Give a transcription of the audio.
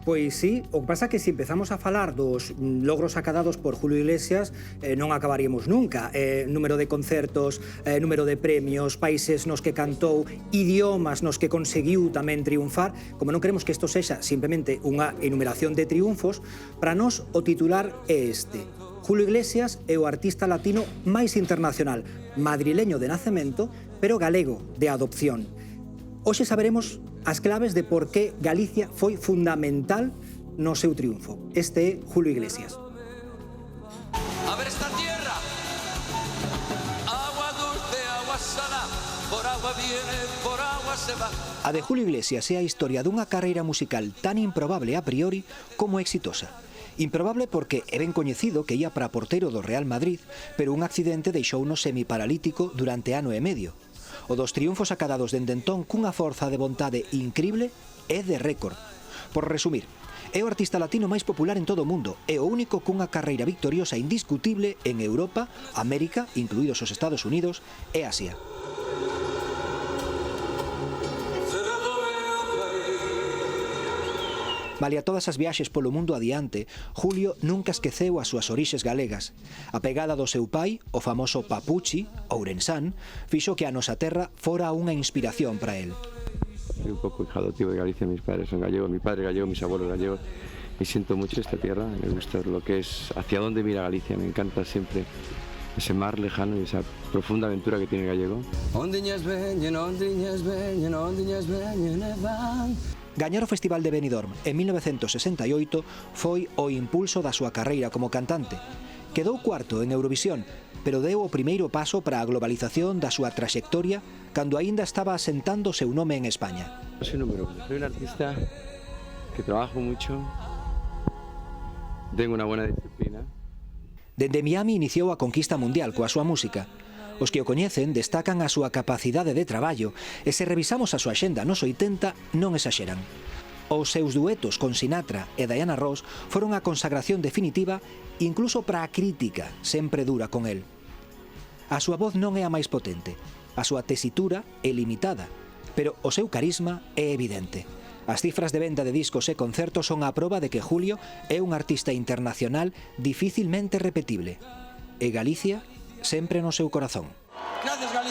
Pois sí, o que pasa é que se empezamos a falar dos logros acadados por Julio Iglesias non acabaríamos nunca. Número de concertos, número de premios, países nos que cantou, idiomas nos que conseguiu tamén triunfar. Como non queremos que isto sexa simplemente unha enumeración de triunfos, para nós o titular é este: Julio Iglesias é o artista latino máis internacional, madrileño de nacemento, pero galego de adopción. Hoxe saberemos as claves de por que Galicia foi fundamental no seu triunfo. Este é Julio Iglesias. A ver esta tierra, agua dulce, agua sana, por agua viene, por agua se va. A de Julio Iglesias é a historia dunha carreira musical tan improbable a priori como exitosa. Improbable porque é ben coñecido que ia para porteiro do Real Madrid, pero un accidente deixouno semiparalítico durante ano e medio. O dos triunfos acadados dende entón cunha forza de vontade incrible é de récord. Por resumir, é o artista latino máis popular en todo o mundo e o único cunha carreira victoriosa indiscutible en Europa, América, incluídos os Estados Unidos, e Asia. Malia todas as viaxes polo mundo adiante, Julio nunca esqueceu as súas orixes galegas. A pegada do seu pai, o famoso Papuchi, ourensán, fixo que a nosa terra fora unha inspiración para él. Soy un poco hijo adoptivo de Galicia, mis padres son gallegos, mi padre gallego, mis abuelos gallegos, y siento mucho esta tierra, me gusta lo que es, hacia dónde mira Galicia, me encanta siempre ese mar lejano y esa profunda aventura que tiene el gallego. Ondiñas veñen, ondiñas veñen, ondiñas veñen e van. Gañar o Festival de Benidorm en 1968 foi o impulso da súa carreira como cantante. Quedou cuarto en Eurovisión, pero deu o primeiro paso para a globalización da súa traxectoria cando aínda estaba asentando o seu nome en España. Soy número uno, soy un artista que trabajo mucho, tengo una buena disciplina. Dende Miami iniciou a conquista mundial coa súa música. Os que o coñecen destacan a súa capacidade de traballo e se revisamos a súa axenda nos 80 non exaxeran. Os seus duetos con Sinatra e Diana Ross foron a consagración definitiva incluso para a crítica, sempre dura con el. A súa voz non é a máis potente, a súa tesitura é limitada, pero o seu carisma é evidente. As cifras de venda de discos e concertos son a proba de que Julio é un artista internacional dificilmente repetible. E Galicia sempre no seu corazón. Gracias, Galicia.